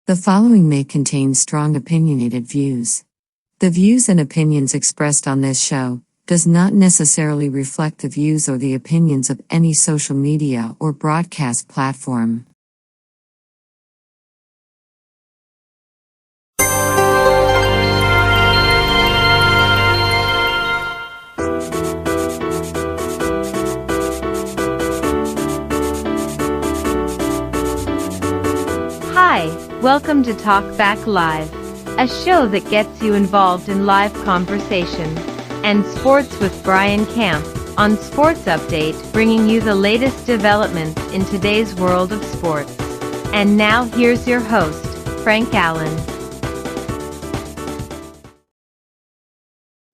The following may contain strong opinionated views. The views and opinions expressed on this show does not necessarily reflect the views or the opinions of any social media or broadcast platform. Hi, welcome to Talk Back Live, a show that gets you involved in live conversation and sports with Brian Camp on Sports Update, bringing you the latest developments in today's world of sports. And now here's your host, Frank Allan.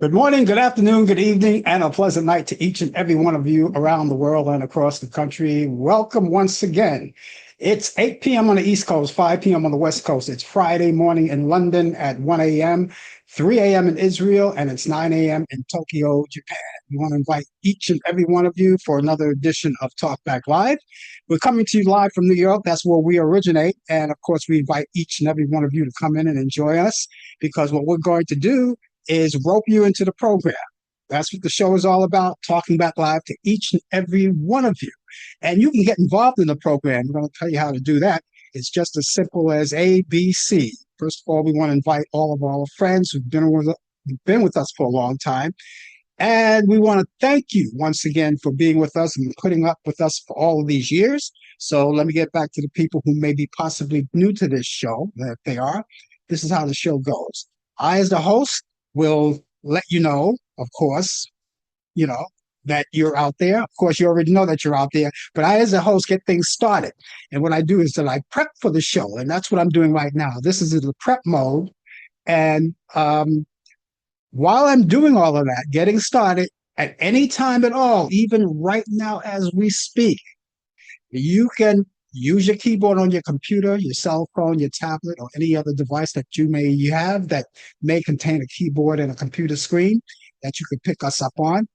Good morning, good afternoon, good evening, and a pleasant night to each and every one of you around the world and across the country. Welcome once again. It's 8 p.m. on the East Coast, 5 p.m. on the West Coast. It's Friday morning in London at 1 a.m., 3 a.m. in Israel, and it's 9 a.m. in Tokyo, Japan. We want to invite each and every one of you for another edition of Talk Back Live. We're coming to you live from New York. That's where we originate. And of course, we invite each and every one of you to come in and enjoy us, because what we're going to do is rope you into the program. That's what the show is all about, talking back live to each and every one of you. And you can get involved in the program. We're going to tell you how to do that. It's just as simple as A, B, C. First of all, we want to invite all of our friends who've been with us for a long time. And we want to thank you once again for being with us and putting up with us for all of these years. So let me get back to the people who may be possibly new to this show. If they are, this is how the show goes. I, as the host, will let you know, of course, that you're out there. Of course, you already know that you're out there, but I, as a host, get things started. And what I do is that I prep for the show, and that's what I'm doing right now. This is in the prep mode. And while I'm doing all of that, getting started, at any time at all, even right now as we speak, you can use your keyboard on your computer, your cell phone, your tablet, or any other device that you have that may contain a keyboard and a computer screen that you could pick us up on.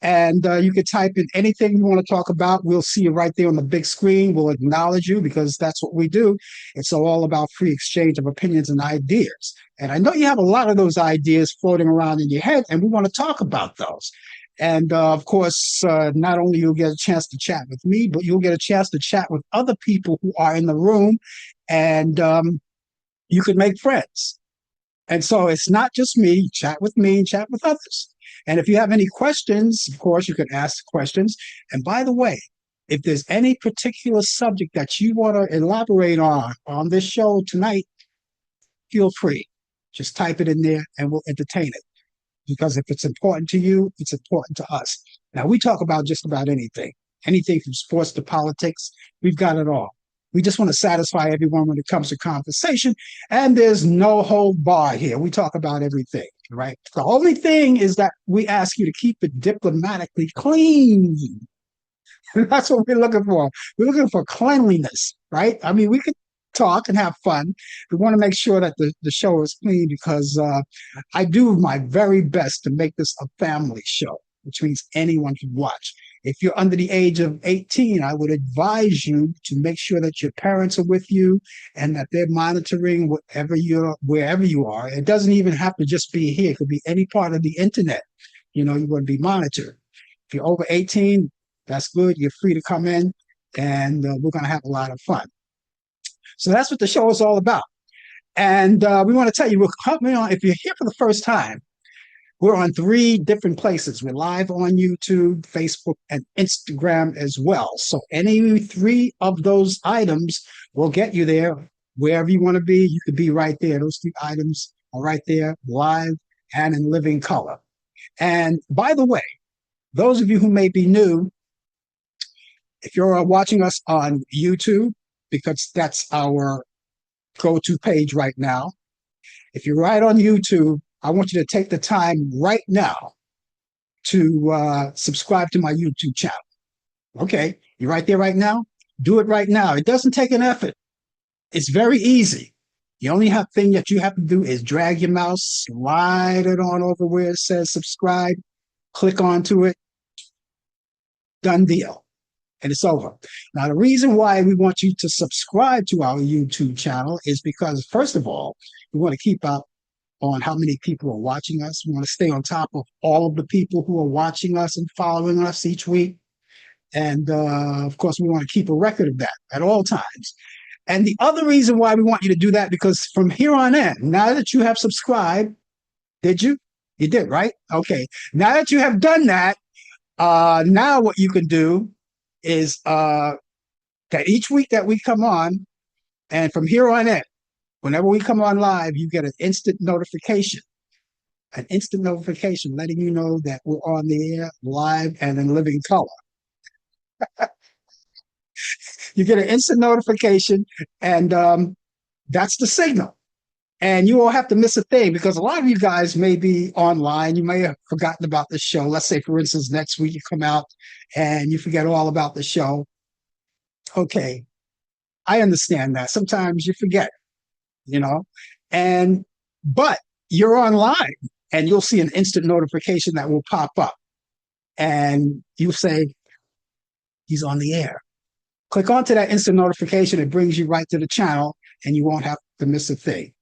And you could type in anything you want to talk about. We'll see you right there on the big screen. We'll acknowledge you, because that's what we do. It's all about free exchange of opinions and ideas. And I know you have a lot of those ideas floating around in your head, and we want to talk about those. And of course, not only you'll get a chance to chat with me, but you'll get a chance to chat with other people who are in the room, and you can make friends. And so it's not just me, chat with me and chat with others. And if you have any questions, of course, you can ask questions. And by the way, if there's any particular subject that you want to elaborate on this show tonight, feel free. Just type it in there and we'll entertain it. Because if it's important to you, it's important to us. Now, we talk about just about anything from sports to politics. We've got it all. We just want to satisfy everyone when it comes to conversation. And there's no hold bar here. We talk about everything, right? The only thing is that we ask you to keep it diplomatically clean. That's what we're looking for. We're looking for cleanliness, right? I mean, we could talk and have fun. We want to make sure that the show is clean, because I do my very best to make this a family show, which means anyone can watch. If you're under the age of 18, I would advise you to make sure that your parents are with you and that they're monitoring wherever you are. It doesn't even have to just be here. It could be any part of the internet. You want to be monitored. If you're over 18, that's good. You're free to come in, and we're going to have a lot of fun. So that's what the show is all about. And we want to tell you, if you're here for the first time, we're on 3 different places. We're live on YouTube, Facebook, and Instagram as well. So any 3 of those items will get you there. Wherever you want to be, you could be right there. Those 3 items are right there, live and in living color. And by the way, those of you who may be new, if you're watching us on YouTube, because that's our go-to page right now, if you're right on YouTube, I want you to take the time right now to subscribe to my YouTube channel. Okay, you're right there right now? Do it right now. It doesn't take an effort. It's very easy. The only thing that you have to do is drag your mouse, slide it on over where it says subscribe, click onto it, done deal. and it's over. Now, the reason why we want you to subscribe to our YouTube channel is because, first of all, we want to keep up on how many people are watching us. We want to stay on top of all of the people who are watching us and following us each week. And of course, we want to keep a record of that at all times. And the other reason why we want you to do that, because from here on in, now that you have subscribed, did you? You did, right? Okay. Now that you have done that, now what you can do is that each week that we come on, and from here on in, whenever we come on live, you get an instant notification letting you know that we're on the air live and in living color. You get an instant notification, and that's the signal. And you won't have to miss a thing, because a lot of you guys may be online. You may have forgotten about the show. Let's say, for instance, next week you come out and you forget all about the show. Okay, I understand that. Sometimes you forget, you know, but you're online and you'll see an instant notification that will pop up, and you say, he's on the air. Click onto that instant notification. It brings you right to the channel, and you won't have to miss a thing.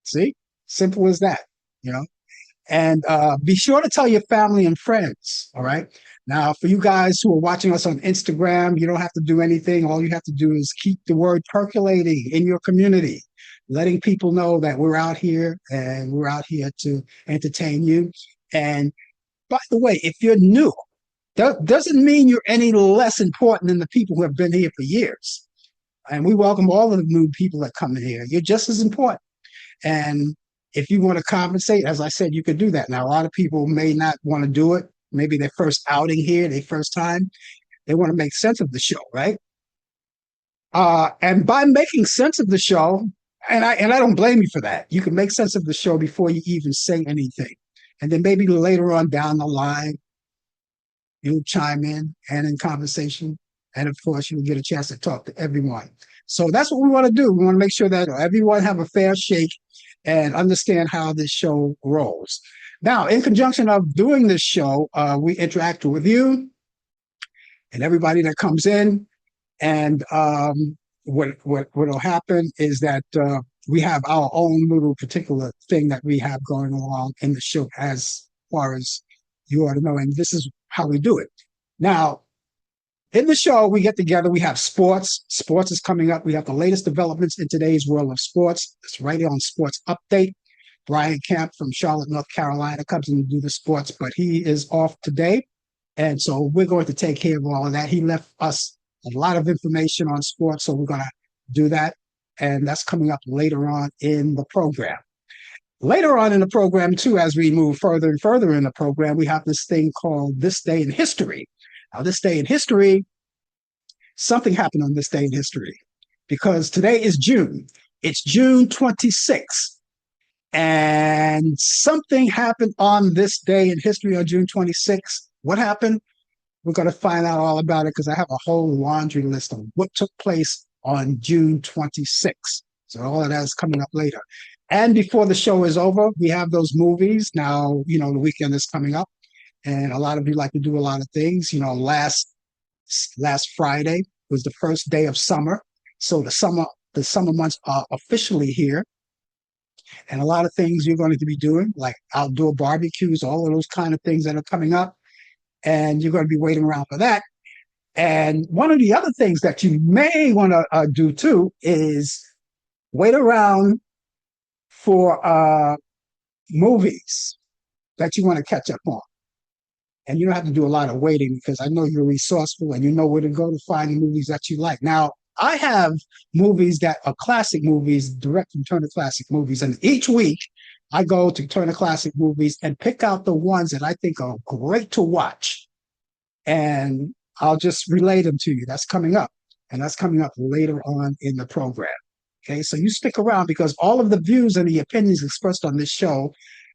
See? Simple as that, you know? And be sure to tell your family and friends, all right? Now, for you guys who are watching us on Instagram, you don't have to do anything. All you have to do is keep the word percolating in your community, letting people know that we're out here and we're out here to entertain you. And by the way, if you're new, that doesn't mean you're any less important than the people who have been here for years. And we welcome all of the new people that come in here. You're just as important. And if you want to compensate, as I said, you could do that. Now, a lot of people may not want to do it. Maybe their first outing here, their first time. They want to make sense of the show, right? And by making sense of the show, and I don't blame you for that. You can make sense of the show before you even say anything. And then maybe later on down the line, you'll chime in conversation. And of course, you'll get a chance to talk to everyone. So that's what we want to do. We want to make sure that everyone have a fair shake and understand how this show rolls. Now, in conjunction of doing this show, we interact with you and everybody that comes in. And what'll happen is that we have our own little particular thing that we have going along in the show as far as you ought to know. And this is how we do it. Now, in the show, we get together, we have sports. Sports is coming up. We have the latest developments in today's world of sports. It's right here on Sports Update. Brian Camp from Charlotte, North Carolina comes in to do the sports, but he is off today. And so we're going to take care of all of that. He left us a lot of information on sports, so we're going to do that. And that's coming up later on in the program. Later on in the program, too, as we move further and further in the program, we have this thing called This Day in History. Now, this day in history, something happened on this day in history, because today is June. It's June 26th. And something happened on this day in history on June 26th. What happened? We're going to find out all about it, because I have a whole laundry list of what took place on June 26th. So all of that is coming up later. And before the show is over, we have those movies. Now, you know, the weekend is coming up. And a lot of you like to do a lot of things. You know, last Friday was the first day of summer. So the summer months are officially here. And a lot of things you're going to be doing, like outdoor barbecues, all of those kind of things that are coming up. And you're going to be waiting around for that. And one of the other things that you may want to do too is wait around for movies that you want to catch up on. And you don't have to do a lot of waiting, because I know you're resourceful and you know where to go to find the movies that you like. Now, I have movies that are classic movies, direct from Turner Classic Movies. And each week I go to Turner Classic Movies and pick out the ones that I think are great to watch. And I'll just relay them to you. That's coming up. And that's coming up later on in the program. Okay, so you stick around, because all of the views and the opinions expressed on this show,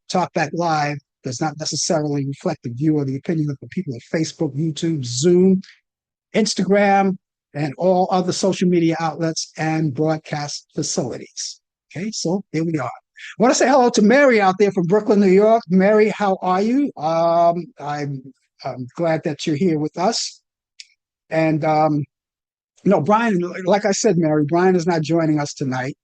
Talk Back Live, does not necessarily reflect the view or the opinion of the people at Facebook, YouTube, Zoom, Instagram, and all other social media outlets and broadcast facilities. Okay, so here we are. I want to say hello to Mary out there from Brooklyn, New York. Mary, how are you? I'm glad that you're here with us. And no, Brian, like I said, Mary, Brian is not joining us tonight.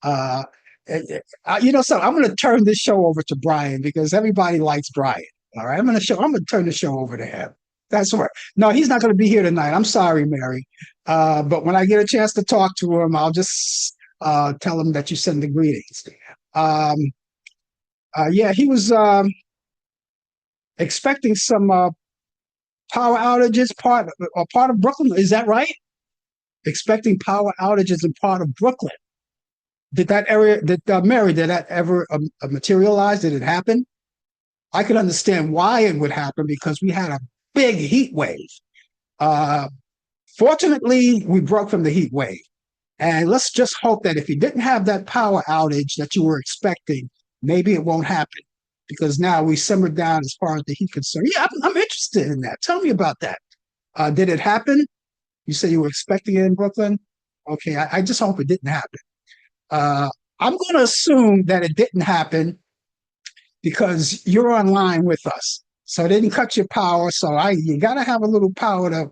Uh, so I'm going to turn this show over to Brian because everybody likes Brian. All right, I'm going to turn the show over to him. That's right. No, he's not going to be here tonight. I'm sorry, Mary. But when I get a chance to talk to him, I'll just tell him that you send the greetings. Um, yeah, he was expecting some power outages part of Brooklyn. Is that right? Expecting power outages in part of Brooklyn. Did that area, Mary, did that ever materialize? Did it happen? I could understand why it would happen because we had a big heat wave. Uh, Fortunately, we broke from the heat wave. And let's just hope that if you didn't have that power outage that you were expecting, maybe it won't happen because now we simmered down as far as the heat concerned. Yeah, I'm interested in that. Tell me about that. Did it happen? You say you were expecting it in Brooklyn? Okay, I just hope it didn't happen. Uh, I'm going to assume that it didn't happen because you're online with us. So it didn't cut your power. So you got to have a little power to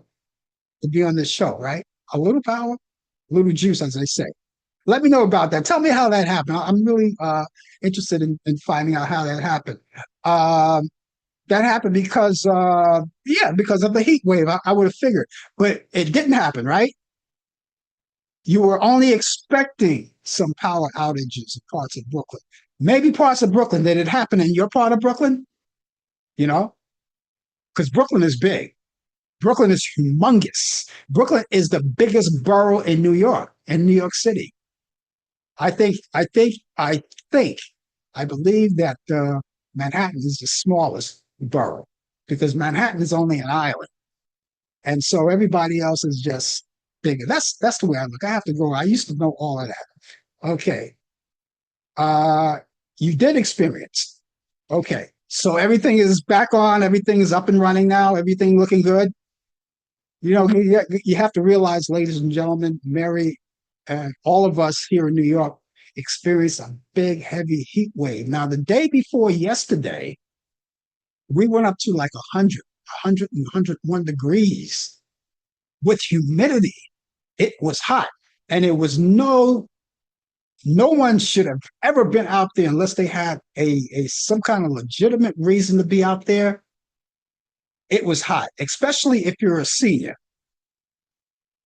be on this show, right? A little power, a little juice, as they say. Let me know about that. Tell me how that happened. I'm really interested in finding out how that happened. Um, that happened because, because of the heat wave. I would have figured, but it didn't happen, right? You were only expecting some power outages in parts of Brooklyn. Maybe parts of Brooklyn. Did it happen in your part of Brooklyn? You know, because Brooklyn is big. Brooklyn is humongous. Brooklyn is the biggest borough in New York City. I think, I think, I think, I believe that Manhattan is the smallest borough because Manhattan is only an island. And so everybody else is just bigger. That's the way I look. I have to go. I used to know all of that. Okay. Uh, you did experience. Okay. So everything is back on. Everything is up and running now. Everything looking good. You have to realize, ladies and gentlemen, Mary and all of us here in New York experienced a big, heavy heat wave. Now, the day before yesterday, we went up to like 100, 100 and 101 degrees with humidity. It was hot. And it was no one should have ever been out there unless they had a some kind of legitimate reason to be out there. It was hot, especially if you're a senior,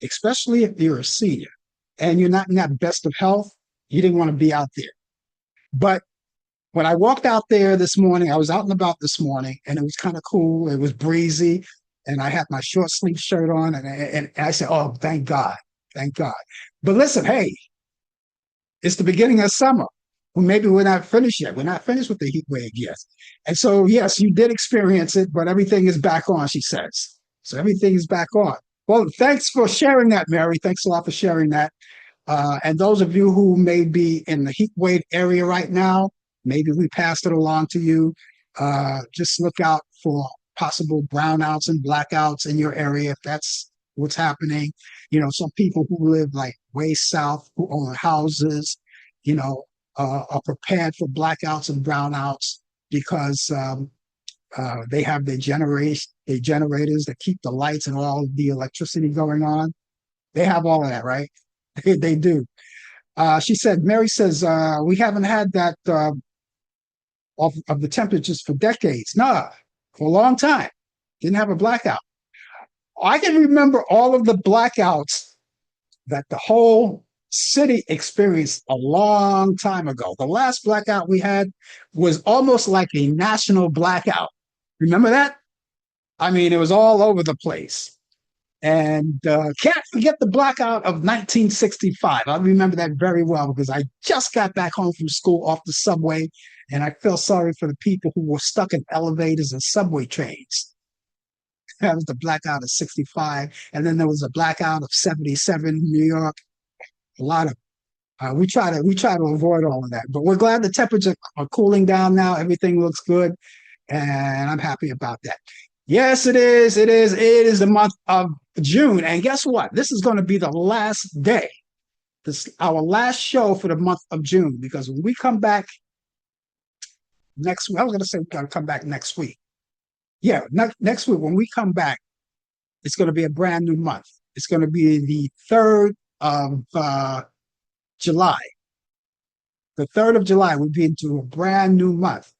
especially if you're a senior and you're not in that best of health, you didn't want to be out there. But when I walked out there this morning, I was out and about this morning and it was kind of cool. It was breezy and I had my short sleeve shirt on and I said, oh, thank God. Thank God. But listen, hey, it's the beginning of summer. Well, maybe we're not finished yet. We're not finished with the heat wave yet. And so, yes, you did experience it, but everything is back on, she says. So everything is back on. Well, thanks for sharing that, Mary. Thanks a lot for sharing that. And those of you who may be in the heat wave area right now, maybe we passed it along to you. Just look out for possible brownouts and blackouts in your area if that's what's happening. Some people who live like way south, who own houses, are prepared for blackouts and brownouts because they have their generators that keep the lights and all the electricity going on. They have all of that, right? They do. She said, Mary says, we haven't had that of the temperatures for decades. No, for a long time. Didn't have a blackout. I can remember all of the blackouts that the whole city experienced a long time ago. The last blackout we had was almost like a national blackout. Remember that? I mean, it was all over the place. And can't forget the blackout of 1965. I remember that very well because I just got back home from school off the subway, and I feel sorry for the people who were stuck in elevators and subway trains. That was the blackout of 65. And then there was a blackout of 77 in New York. A lot of we try to avoid all of that. But we're glad the temperatures are cooling down now. Everything looks good. And I'm happy about that. Yes, it is. It is. It is the month of June. And guess what? This is going to be the last day. This our last show for the month of June. Because when we come back next week, I was going to say we're going to come back next week. Yeah, next week when we come back, It's going to be a brand new month. It's going to be the 3rd of July. The 3rd of July, we'll be into a brand new month.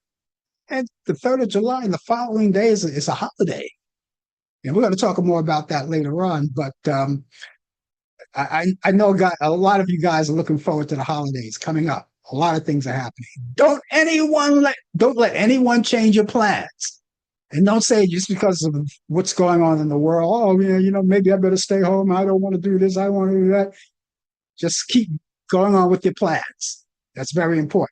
And the 3rd of July, and the following day is a holiday. And we're going to talk more about that later on. But I know a lot of you guys are looking forward to the holidays coming up. A lot of things are happening. Don't let anyone change your plans. And don't say just because of what's going on in the world, oh, maybe I better stay home. I don't want to do this. I want to do that. Just keep going on with your plans. That's very important.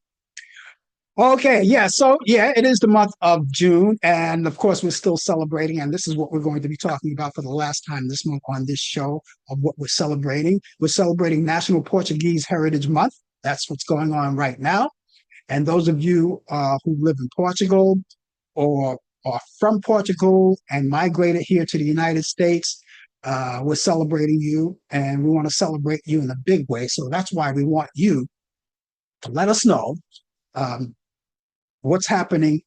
Okay, yeah, so yeah, it is the month of June, and of course, we're still celebrating, and this is what we're going to be talking about for the last time this month on this show of what we're celebrating. We're celebrating National Portuguese Heritage Month. That's what's going on right now. And those of you who live in Portugal or are from Portugal and migrated here to the United States, we're celebrating you, and we want to celebrate you in a big way. So that's why we want you to let us know what's happening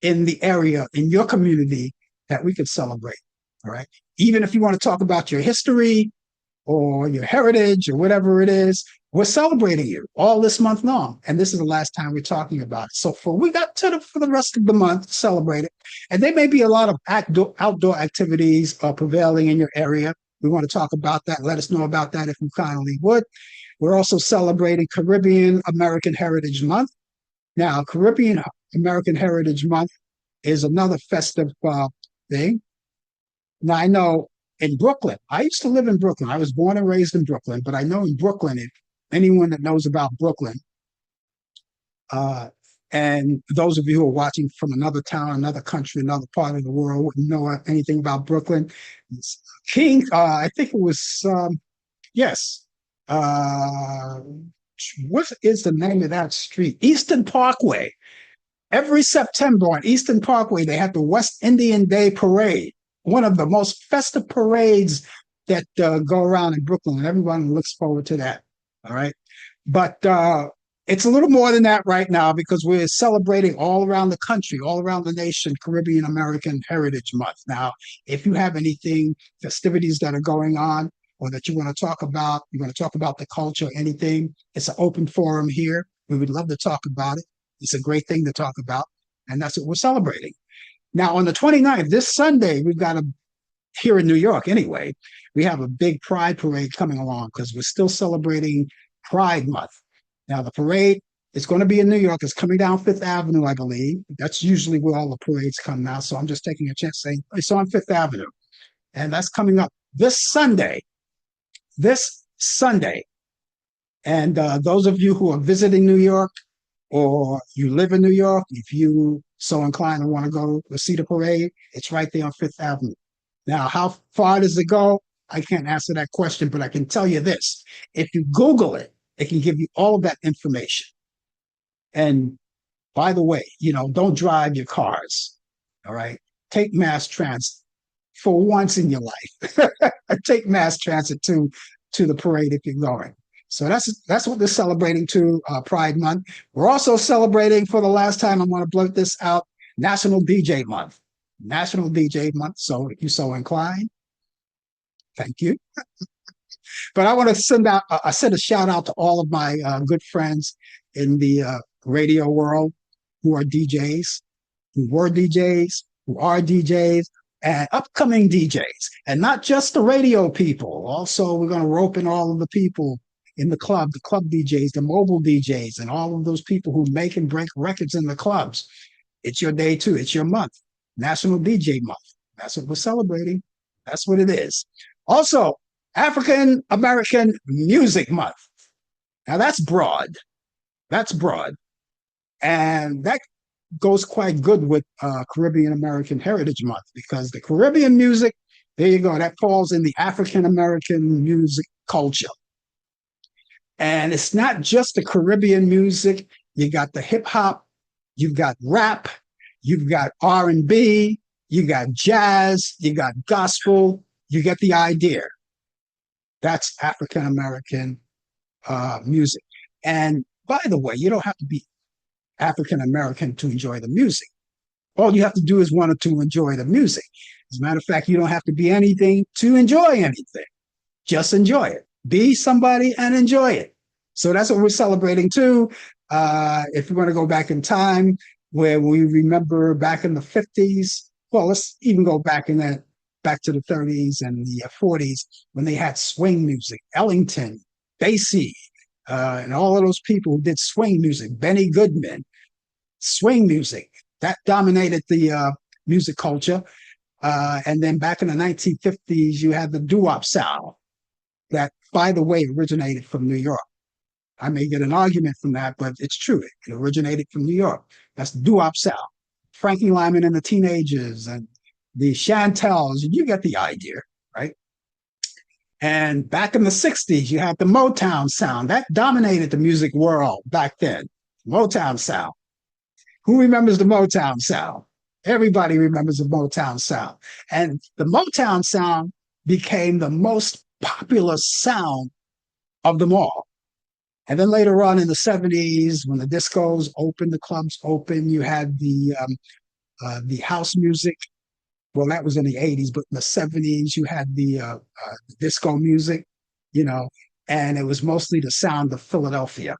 in the area, in your community, that we could celebrate. All right. Even if you want to talk about your history or your heritage or whatever it is, we're celebrating you all this month long. And this is the last time we're talking about it. So we got for the rest of the month to celebrate it. And there may be a lot of outdoor activities prevailing in your area. We want to talk about that. Let us know about that if you kindly would. We're also celebrating Caribbean American Heritage Month. Now, Caribbean American Heritage Month is another festive thing. Now, I know in Brooklyn, I used to live in Brooklyn. I was born and raised in Brooklyn, but I know in Brooklyn, if anyone that knows about Brooklyn, and those of you who are watching from another town, another country, another part of the world wouldn't know anything about Brooklyn. I think it was, yes, what is the name of that street? Eastern Parkway. Every September on Eastern Parkway, they have the West Indian Day Parade, one of the most festive parades that go around in Brooklyn, and everyone looks forward to that. All right. But it's a little more than that right now because we're celebrating all around the country, all around the nation, Caribbean American Heritage Month. Now, if you have anything, festivities that are going on, or that you want to talk about, you want to talk about the culture, anything, it's an open forum here. We would love to talk about it. It's a great thing to talk about, and that's what we're celebrating. Now, on the 29th, this Sunday, we've got here in New York anyway, we have a big Pride parade coming along because we're still celebrating Pride Month. Now, the parade is going to be in New York. It's coming down Fifth Avenue, I believe. That's usually where all the parades come now, so I'm just taking a chance saying it's on Fifth Avenue, and that's coming up this Sunday. And those of you who are visiting New York or you live in New York, if you so inclined and want to go to see the parade, it's right there on Fifth Avenue. Now, how far does it go? I can't answer that question, but I can tell you this. If you Google it, it can give you all of that information. And by the way, don't drive your cars. All right. Take mass transit for once in your life. Take mass transit to the parade if you're going. So that's what they're celebrating to Pride Month. We're also celebrating, for the last time, I'm going to blurt this out, National DJ Month. National DJ Month. So if you're so inclined, thank you. But I want to send a shout out to all of my good friends in the radio world who are DJs, who were DJs, who are DJs, and upcoming DJs. And not just the radio people. Also, we're going to rope in all of the people in the club DJs, the mobile DJs, and all of those people who make and break records in the clubs. It's your day too. It's your month. National DJ Month. That's what we're celebrating. That's what it is. Also, African American Music Month. Now that's broad. That's broad. And that goes quite good with Caribbean American Heritage Month because the Caribbean music, there you go, that falls in the African American music culture. And it's not just the Caribbean music. You got the hip hop, you've got rap, you've got R&B, you got jazz, you got gospel. You get the idea. That's African American music. And by the way, you don't have to be African American to enjoy the music. All you have to do is want to enjoy the music. As a matter of fact, you don't have to be anything to enjoy anything. Just enjoy it. Be somebody and enjoy it. So that's what we're celebrating too. If you want to go back in time, where we remember back in the 50s, well, let's even go back in that back to the 30s and the 40s when they had swing music, Ellington, Basie, and all of those people who did swing music, Benny Goodman, swing music that dominated the music culture. And then back in the 1950s, you had the doo-wop sound that, by the way, originated from New York. I may get an argument from that, but it's true. It originated from New York. That's doo-wop sound. Frankie Lyman and the Teenagers and the Chantels. You get the idea, right? And back in the 60s, you had the Motown sound. That dominated the music world back then. Motown sound. Who remembers the Motown sound? Everybody remembers the Motown sound. And the Motown sound became the most popular sound of them all. And then later on in the 70s, when the discos opened, the clubs opened, you had the house music. Well, that was in the 80s, but in the 70s, you had the disco music, and it was mostly the sound of Philadelphia.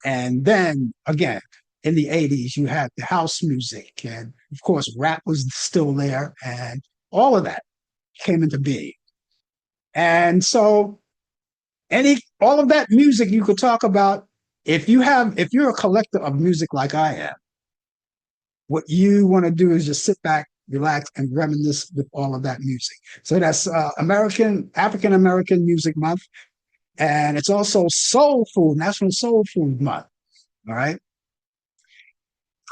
And then again, in the 80s, you had the house music. And of course, rap was still there. And all of that came into being. And so all of that music you could talk about, if you're a collector of music like I am, what you want to do is just sit back, relax, and reminisce with all of that music. So that's African American Music Month. And it's also Soul Food, National Soul Food Month. All right.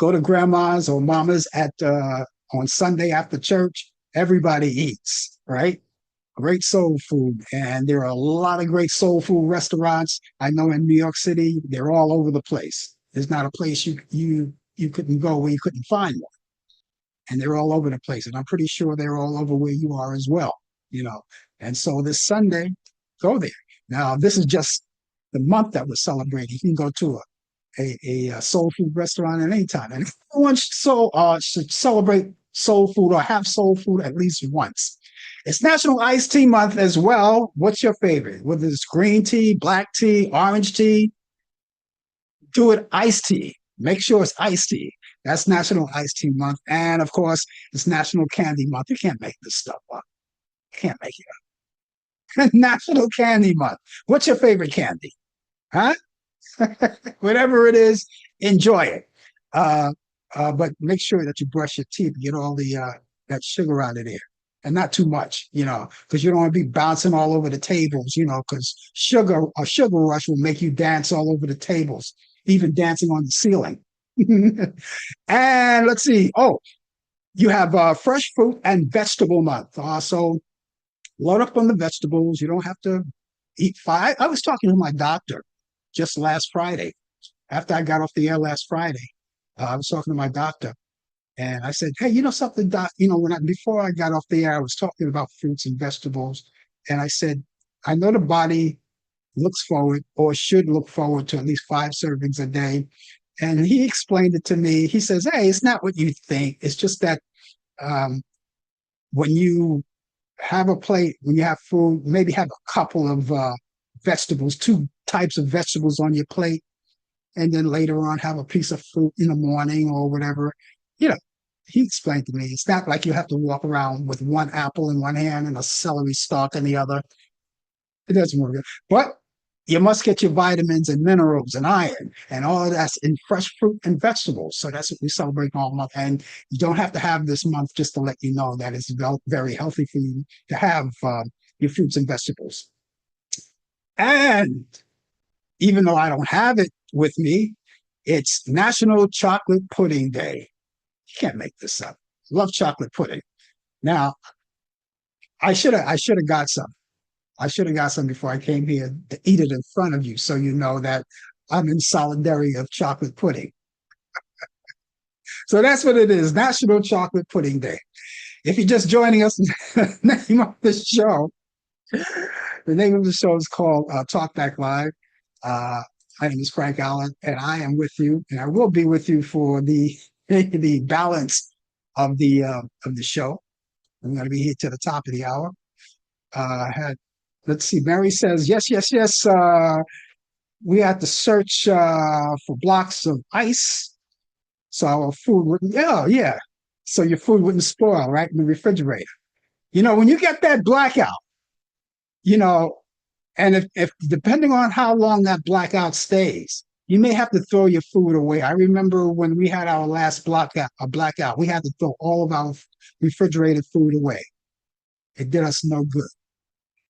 Go to grandma's or mama's on Sunday after church. Everybody eats, right? Great soul food. And there are a lot of great soul food restaurants. I know in New York City, they're all over the place. There's not a place you couldn't go where you couldn't find one. And they're all over the place. And I'm pretty sure they're all over where you are as well, And so this Sunday, go there. Now, this is just the month that we're celebrating. You can go to a soul food restaurant at any time. And everyone should celebrate soul food or have soul food at least once. It's National Iced Tea Month as well. What's your favorite? Whether it's green tea, black tea, orange tea, do it iced tea. Make sure it's iced tea. That's National Iced Tea Month. And of course, it's National Candy Month. You can't make this stuff up. You can't make it up. National Candy Month. What's your favorite candy? Huh? Whatever it is, enjoy it. But make sure that you brush your teeth, get all that sugar out of there. And not too much, because you don't want to be bouncing all over the tables, because a sugar rush will make you dance all over the tables, even dancing on the ceiling. And let's see. Oh, you have Fresh Fruit and Vegetable Month. So load up on the vegetables. You don't have to eat five. I was talking to my doctor just last Friday. After I got off the air last Friday, I was talking to my doctor. And I said, hey, something, Doc, before I got off the air, I was talking about fruits and vegetables. And I said, I know the body looks forward or should look forward to at least 5 servings a day. And he explained it to me. He says, hey, it's not what you think. It's just that when you have a plate, when you have food, maybe have a couple of vegetables, 2 types of vegetables on your plate. And then later on, have a piece of fruit in the morning or whatever. He explained to me, it's not like you have to walk around with 1 apple in one hand and a celery stalk in the other. It doesn't work. But you must get your vitamins and minerals and iron and all of that's in fresh fruit and vegetables. So that's what we celebrate all month. And you don't have to have this month just to let you know that it's very healthy for you to have your fruits and vegetables. And even though I don't have it with me, it's National Chocolate Pudding Day. You can't make this up. Love chocolate pudding. Now, I should have got some. I should have got some before I came here to eat it in front of you, so you know that I'm in solidarity of chocolate pudding. So that's what it is, National Chocolate Pudding Day. If you're just joining us, the name of the show is called Talk Back Live. My name is Frank Allan, and I am with you, and I will be with you for the the balance of the show. I'm going to be here to the top of the hour. Let's see. Mary says, yes, yes, yes. We had to search for blocks of ice so our food wouldn't. Yeah, yeah. So your food wouldn't spoil, right, in the refrigerator. When you get that blackout, you know, and if depending on how long that blackout stays, you may have to throw your food away. I remember when we had our last blackout, we had to throw all of our refrigerated food away. It did us no good.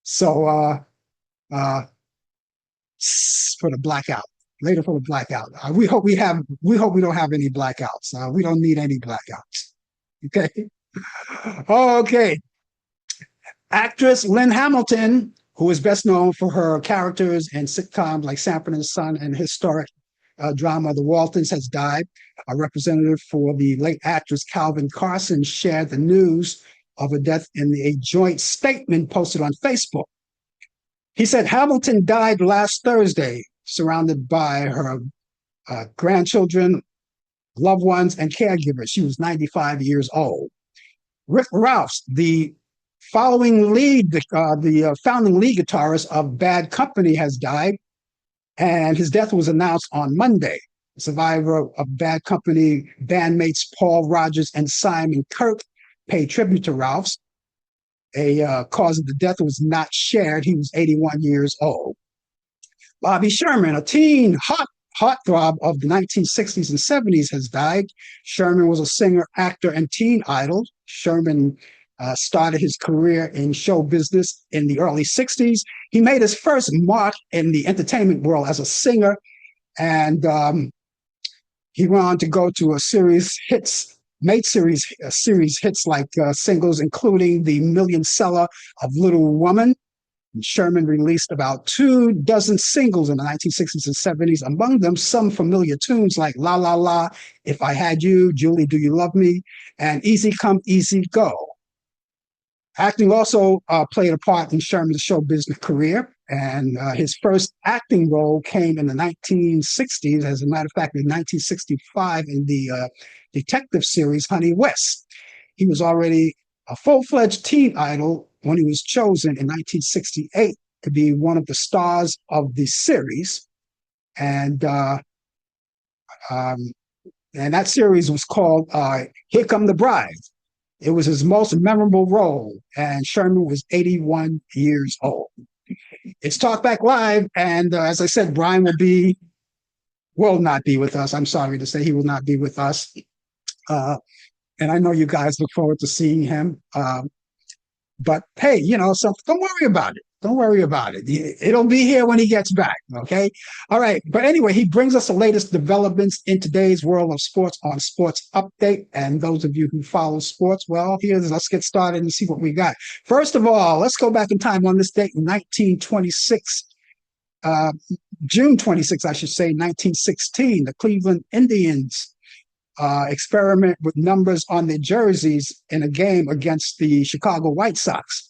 So uh, for the blackout, later for the blackout, we hope we don't have any blackouts. We don't need any blackouts. Okay. Okay. Actress Lynn Hamilton, who is best known for her characters in sitcoms like Sanford and Son and historic drama The Waltons, has died. A representative for the late actress Calvin Carson shared the news of her death in a joint statement posted on Facebook. He said Hamilton died last Thursday, surrounded by her grandchildren, loved ones, and caregivers. She was 95 years old. Rick Rouse, the founding lead guitarist of Bad Company, has died, and his death was announced on Monday. The survivor of Bad Company bandmates Paul Rodgers and Simon Kirk paid tribute to Rouse. A cause of the death was not shared. He was 81 years old. Bobby Sherman, a teen heartthrob of the 1960s and 70s, has died. Sherman was a singer, actor, and teen idol. Sherman started his career in show business in the early 60s. He made his first mark in the entertainment world as a singer, and he went on to go to a series hits like singles, including the million seller of Little Woman. Sherman released about 24 singles in the 1960s and 70s, among them some familiar tunes like La La La, If I Had You, Julie, Do You Love Me, and Easy Come, Easy Go. Acting also played a part in Sherman's show business career, and his first acting role came in the 1960s. As a matter of fact, in 1965 in the detective series Honey West. He was already a full-fledged teen idol when he was chosen in 1968 to be one of the stars of the series. And that series was called Here Come the Bride. It was his most memorable role, and Sherman was 81 years old. It's Talkback Live, and as I said, Brian will not be with us. I'm sorry to say he will not be with us. And I know you guys look forward to seeing him. But hey, so don't worry about it. Don't worry about it. It'll be here when he gets back, okay? All right. But anyway, he brings us the latest developments in today's world of sports on Sports Update. And those of you who follow sports, well, let's get started and see what we got. First of all, let's go back in time on this date in 1926. June 26, I should say, 1916, the Cleveland Indians experiment with numbers on their jerseys in a game against the Chicago White Sox.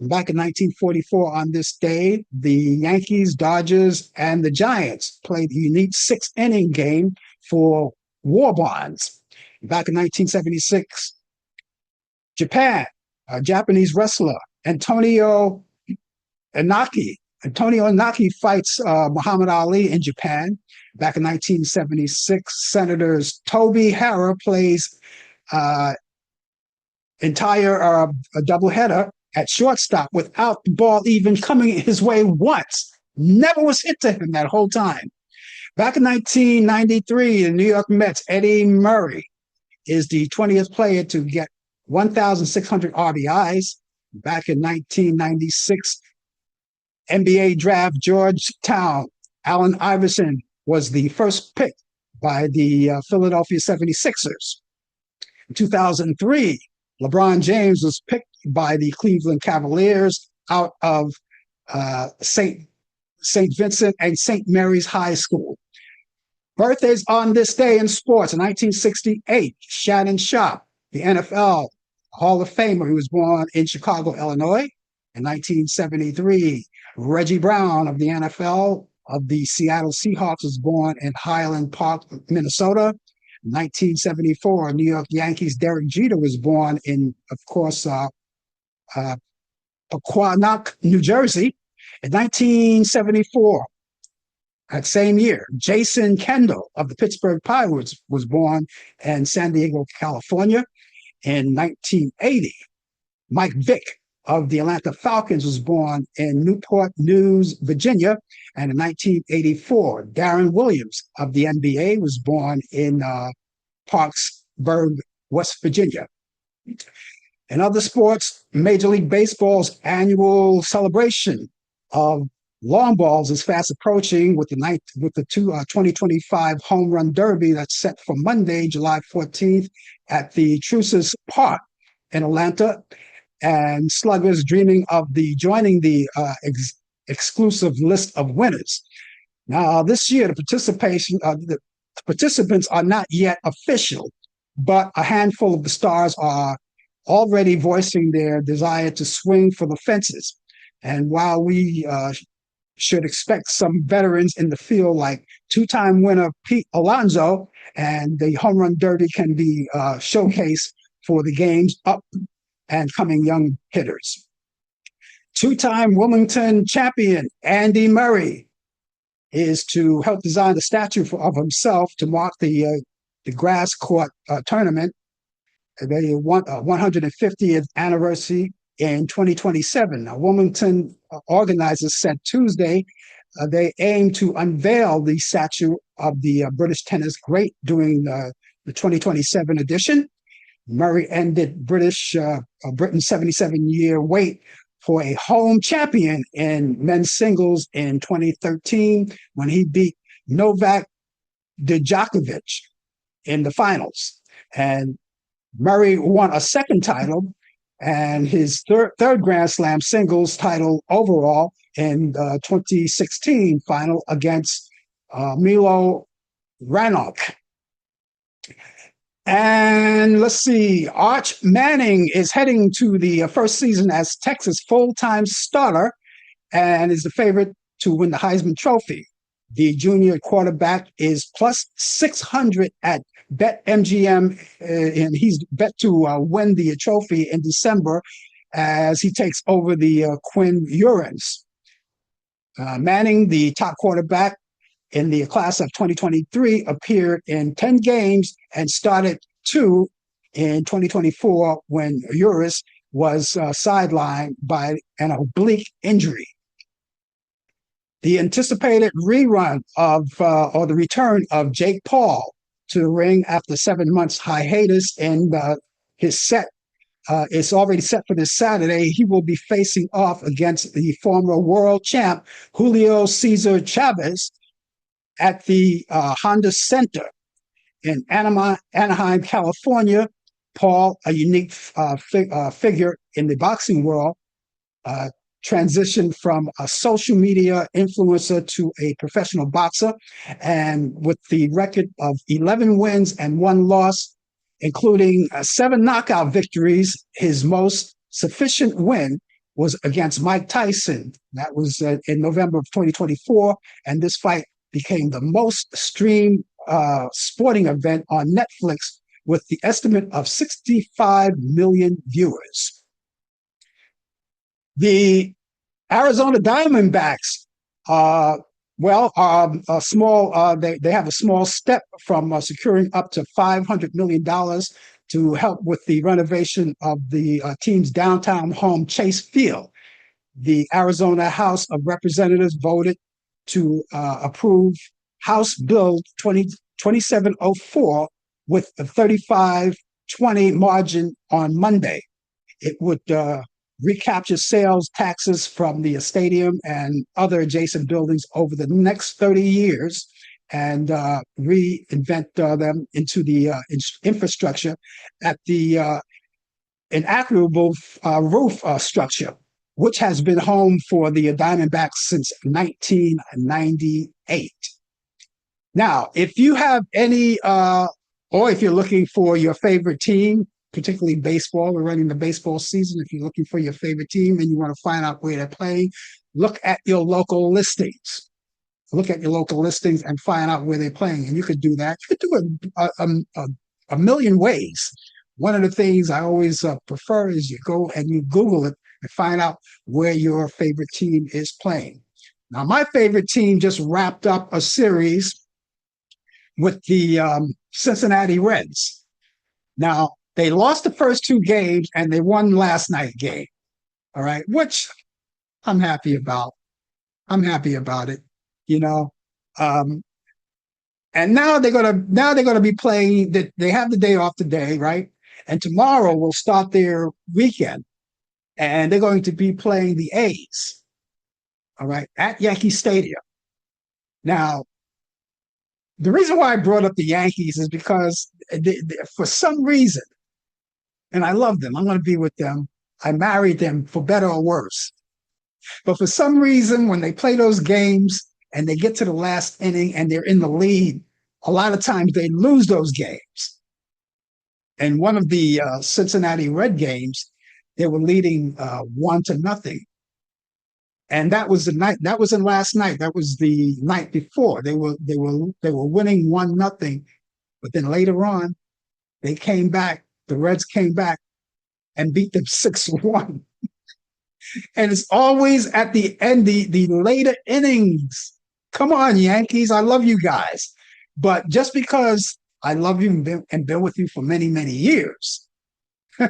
Back in 1944, on this day, the Yankees, Dodgers, and the Giants played a unique six-inning game for war bonds. Back in 1976, Japan, a Japanese wrestler, Antonio Inaki fights Muhammad Ali in Japan. Back in 1976, Senators Toby Harrah plays entire a doubleheader at shortstop without the ball even coming his way once. Never was hit to him that whole time. Back in 1993, the New York Mets, Eddie Murray is the 20th player to get 1,600 RBIs. Back in 1996, NBA draft Georgetown, Allen Iverson was the first pick by the Philadelphia 76ers. In 2003, LeBron James was picked by the Cleveland Cavaliers out of St. Vincent and St. Mary's High School. Birthdays on this day in sports. In 1968, Shannon Sharpe, the NFL Hall of Famer, who was born in Chicago, Illinois. In 1973, Reggie Brown of the NFL of the Seattle Seahawks was born in Highland Park, Minnesota. 1974, New York Yankees Derek Jeter was born in, of course, Pequannock, New Jersey. In 1974, that same year, Jason Kendall of the Pittsburgh Pirates was born in San Diego, California. In 1980, Mike Vick of the Atlanta Falcons was born in Newport News, Virginia. And in 1984, Darren Williams of the NBA was born in Parksburg, West Virginia. In other sports, Major League Baseball's annual celebration of long balls is fast approaching with the 2025 Home Run Derby that's set for Monday, July 14th at the Truces Park in Atlanta. And sluggers dreaming of joining the exclusive list of winners. Now, this year, the participants are not yet official, but a handful of the stars are already voicing their desire to swing for the fences. And while we should expect some veterans in the field like two-time winner Pete Alonso, and the home run derby can be showcased for the game's up and coming young hitters. Two-time Wilmington champion Andy Murray is to help design the statue of himself to mark the grass court tournament. They want 150th anniversary in 2027. Now, Wilmington organizers said Tuesday they aim to unveil the statue of the British tennis great during the 2027 edition. Murray ended Britain's 77-year wait for a home champion in men's singles in 2013 when he beat Novak Djokovic in the finals. And Murray won a second title and his third Grand Slam singles title overall in the 2016 final against Milo Raonic. And let's see, Arch Manning is heading to the first season as Texas full-time starter and is the favorite to win the Heisman Trophy. The junior quarterback is plus 600 at BetMGM, and he's bet to win the trophy in December as he takes over the Quinn Ewers. Manning, the top quarterback in the class of 2023, appeared in 10 games and started 2 in 2024 when Ewers was sidelined by an oblique injury. The anticipated rerun or the return of Jake Paul to the ring after 7 months hiatus and his set is already set for this Saturday. He will be facing off against the former world champ Julio Cesar Chavez at the Honda Center in Anaheim, California. Paul, a unique figure in the boxing world, transitioned from a social media influencer to a professional boxer. And with the record of 11 wins and 1 loss, including 7 knockout victories, his most sufficient win was against Mike Tyson. That was in November of 2024. And this fight became the most streamed sporting event on Netflix with the estimate of 65 million viewers. The Arizona Diamondbacks, a small. They have a small step from securing up to $500 million to help with the renovation of the team's downtown home, Chase Field. The Arizona House of Representatives voted to approve House Bill 2704 with a 35-20 margin on Monday. It would recapture sales taxes from the stadium and other adjacent buildings over the next 30 years and reinvent them into the infrastructure at the inaccurable roof structure, which has been home for the Diamondbacks since 1998. Now, if you have any, or if you're looking for your favorite team, particularly baseball, we're running the baseball season. If you're looking for your favorite team and you want to find out where they're playing, look at your local listings. look at your local listings and find out where they're playing. And you could do that. You could do it a million ways. One of the things I always prefer is you go and you Google it and find out where your favorite team is playing. Now, my favorite team just wrapped up a series with the Cincinnati Reds. Now, they lost the first two games and they won last night's game. All right, which I'm happy about. I'm happy about it, you know. And now they're gonna be playing. They have the day off today, right? And tomorrow will start their weekend, and they're going to be playing the A's. All right, at Yankee Stadium. Now, the reason why I brought up the Yankees is because for some reason, and I love them. I'm going to be with them. I married them for better or worse. But for some reason, when they play those games and they get to the last inning and they're in the lead, a lot of times they lose those games. And one of the Cincinnati Red games, they were leading 1-0. And that was the night. That wasn't last night. That was the night before. They were winning 1-0, but then later on, they came back. The Reds came back and beat them 6-1. And it's always at the end, the later innings. Come on, Yankees. I love you guys. But just because I love you and been with you for many, many years,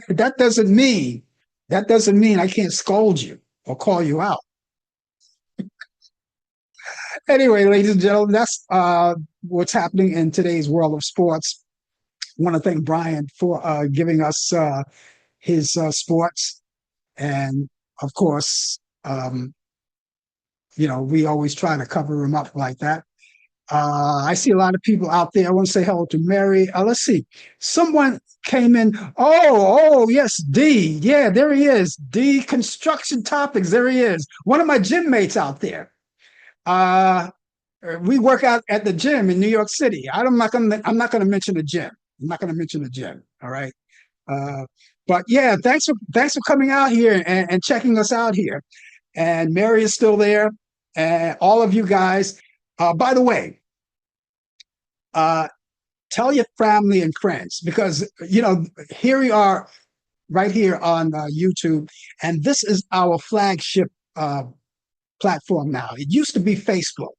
that doesn't mean I can't scold you or call you out. Anyway, ladies and gentlemen, that's what's happening in today's world of sports. I want to thank Brian for giving us his sports. And of course, we always try to cover him up like that. I see a lot of people out there. I want to say hello to Mary. Let's see. Someone came in. Oh, yes, D. Yeah, there he is. D Construction Topics. There he is. One of my gym mates out there. We work out at the gym in New York City. I'm not gonna mention the gym. I'm not gonna mention the gym. All right. But yeah, thanks for coming out here and checking us out here. And Mary is still there, and all of you guys. By the way, tell your family and friends, because here we are right here on YouTube, and this is our flagship platform now. It used to be Facebook,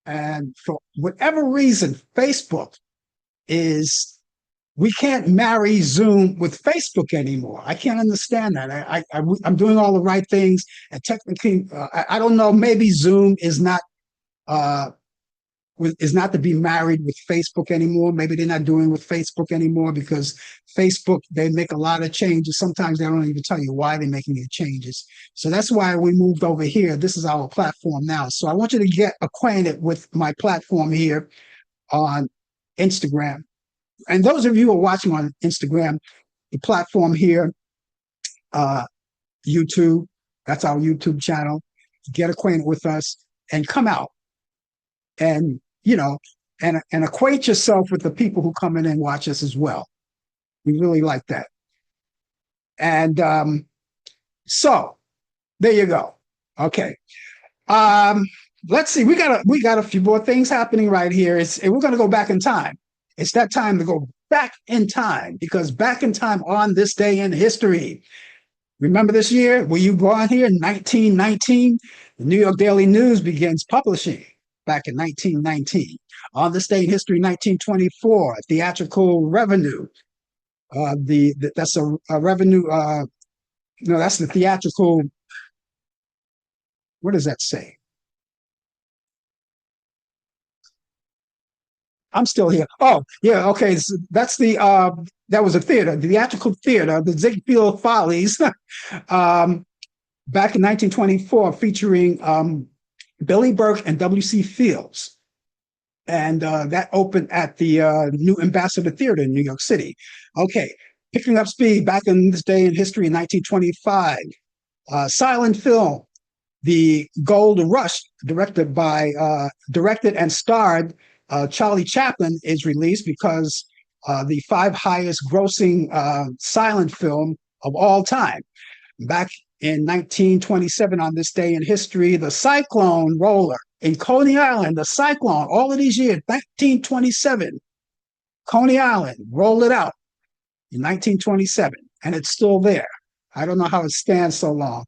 and for whatever reason, we can't marry Zoom with Facebook anymore. I can't understand that. I'm doing all the right things, and technically, I don't know. Maybe Zoom is not to be married with Facebook anymore. Maybe they're not doing with Facebook anymore because Facebook, they make a lot of changes. Sometimes they don't even tell you why they're making the changes. So that's why we moved over here. This is our platform now. So I want you to get acquainted with my platform here on Instagram. And those of you who are watching on Instagram, the platform here, YouTube, that's our YouTube channel. Get acquainted with us and come out and and acquaint yourself with the people who come in and watch us as well. We really like that. And so there you go. Okay. Let's see. We got a few more things happening right here. We're going to go back in time. It's that time to go back in time, because back in time on this day in history. Remember this year? Were you born here in 1919? The New York Daily News begins publishing back in 1919. On this day in history, 1924, theatrical revenue. That's a revenue. No, that's the theatrical. What does that say? I'm still here. Oh, yeah. Okay. So that's that was a theater, the theatrical theater, the Ziegfeld Follies, back in 1924, featuring Billy Burke and W.C. Fields. And that opened at the New Ambassador Theater in New York City. Okay, picking up speed back in this day in history in 1925. Silent film, The Gold Rush, directed and starred Charlie Chaplin, is released because the 5 highest grossing silent film of all time. Back In 1927, on this day in history, the cyclone roller in Coney Island, the cyclone, all of these years, 1927, Coney Island, rolled it out in 1927, and it's still there. I don't know how it stands so long.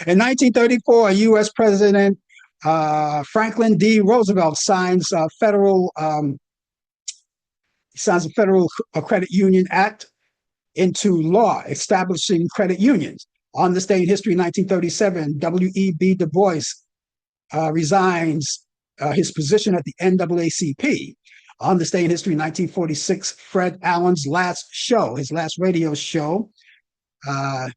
In 1934, U.S. President Franklin D. Roosevelt signs a federal Credit Union Act into law, establishing credit unions. On this day in history, 1937, W.E.B. Du Bois resigns his position at the NAACP. On this day in history, 1946, Fred Allen's last radio show, and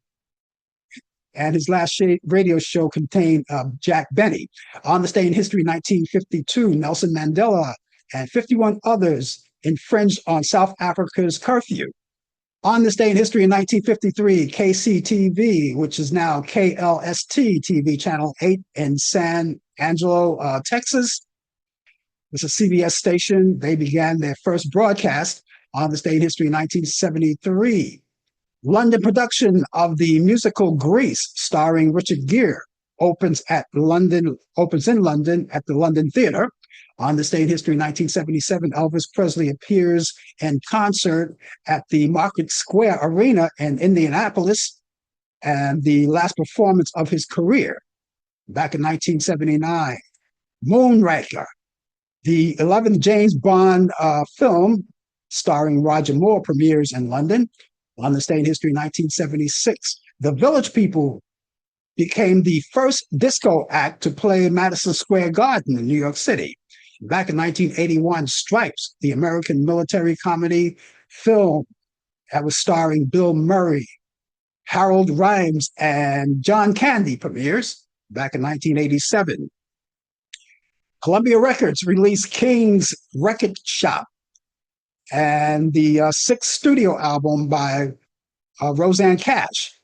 his last radio show contained Jack Benny. On this day in history, 1952, Nelson Mandela and 51 others infringed on South Africa's curfew. On this day in history in 1953, KCTV, which is now KLST TV, Channel 8 in San Angelo, Texas. It's a CBS station. They began their first broadcast on this day in history in 1973. London production of the musical Grease, starring Richard Gere, opens in London at the London Theatre. On this day in history, 1977, Elvis Presley appears in concert at the Market Square Arena in Indianapolis, and the last performance of his career. Back in 1979, Moonraker, the 11th James Bond film starring Roger Moore, premieres in London. On this day in history, 1976, the Village People became the first disco act to play Madison Square Garden in New York City. Back in 1981, Stripes, the American military comedy film that was starring Bill Murray, Harold Rhimes, and John Candy, premieres. Back in 1987, Columbia Records released King's Record Shop and the sixth studio album by Rosanne Cash.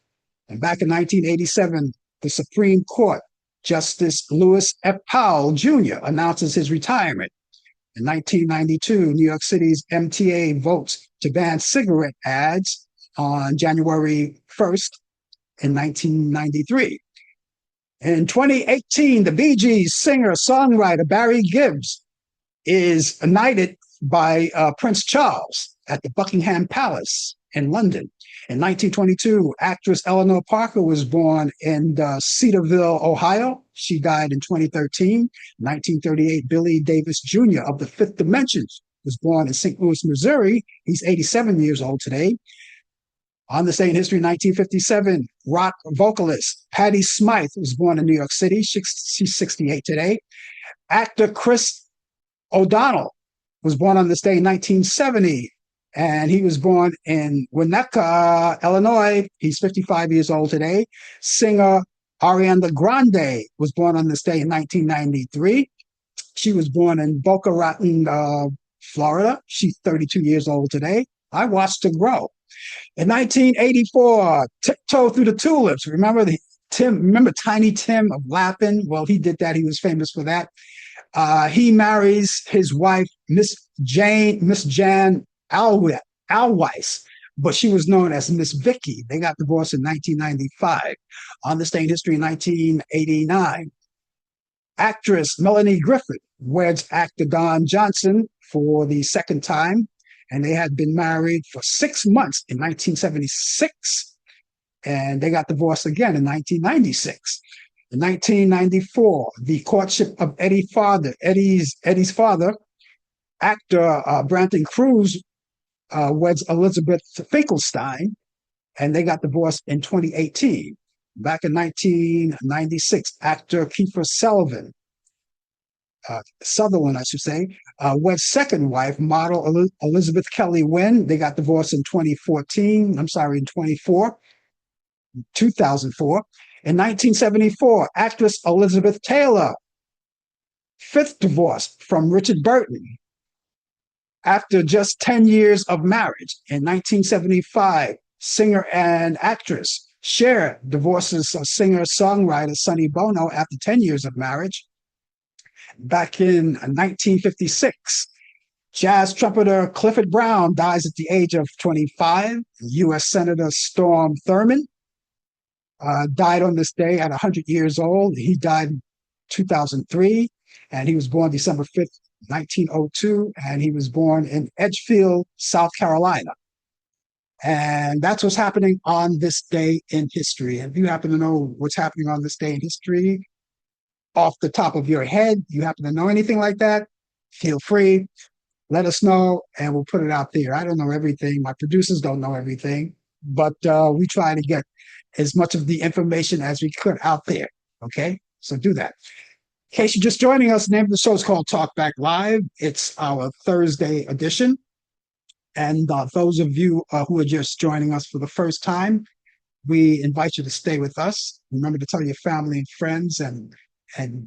And back in 1987, the Supreme Court Justice Lewis F. Powell Jr. announces his retirement. In 1992, New York City's MTA votes to ban cigarette ads on January 1st in 1993. In 2018, the Bee Gees singer-songwriter Barry Gibbs is knighted by Prince Charles at the Buckingham Palace in London. In 1922, actress Eleanor Parker was born in Cedarville, Ohio. She died in 2013. 1938, Billy Davis Jr. of the Fifth Dimension was born in St. Louis, Missouri. He's 87 years old today. On this day in history, 1957, rock vocalist Patti Smythe was born in New York City. She's 68 today. Actor Chris O'Donnell was born on this day in 1970. And he was born in Winnetka, Illinois. He's 55 years old today. Singer Ariana Grande was born on this day in 1993. She was born in Boca Raton, Florida. She's 32 years old today. I watched her grow. In 1984, Tiptoe Through the Tulips. Remember Tiny Tim of Lappin'? Well, he did that. He was famous for that. He marries his wife, Miss Jan Alweiss, but she was known as Miss Vicky. They got divorced in 1995. On this day in history, 1989, actress Melanie Griffith weds actor Don Johnson for the second time, and they had been married for 6 months in 1976, and they got divorced again in 1996. In 1994, the courtship of Eddie's father, actor Branton Cruz, weds Elizabeth Finkelstein, and they got divorced in 2018. Back in 1996, actor Kiefer Sutherland, I should say, weds second wife, model Elizabeth Kelly Wynn. They got divorced in 2004. In 1974, actress Elizabeth Taylor, fifth divorce from Richard Burton. After just 10 years of marriage, in 1975, singer and actress Cher divorces singer-songwriter Sonny Bono after 10 years of marriage. Back in 1956, jazz trumpeter Clifford Brown dies at the age of 25. U.S. Senator Storm Thurmond died on this day at 100 years old. He died in 2003, and he was born December 5th, 1902, and he was born in Edgefield, South Carolina. And that's what's happening on this day in history. And if you happen to know what's happening on this day in history off the top of your head, you happen to know anything like that, feel free, let us know, and we'll put it out there. I don't know everything. My producers don't know everything, but we try to get as much of the information as we could out there. Okay, so do that. In case you're just joining us, the name of the show is called Talk Back Live. It's our Thursday edition. And those of you who are just joining us for the first time, we invite you to stay with us. Remember to tell your family and friends and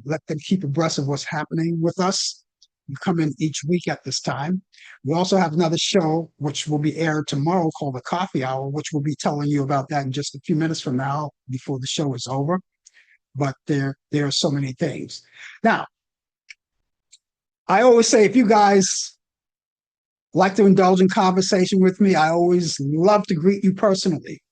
let them keep abreast of what's happening with us. You come in each week at this time. We also have another show which will be aired tomorrow called the Coffee Hour, which we'll be telling you about that in just a few minutes from now before the show is over. But there are so many things. Now, I always say if you guys like to indulge in conversation with me, I always love to greet you personally.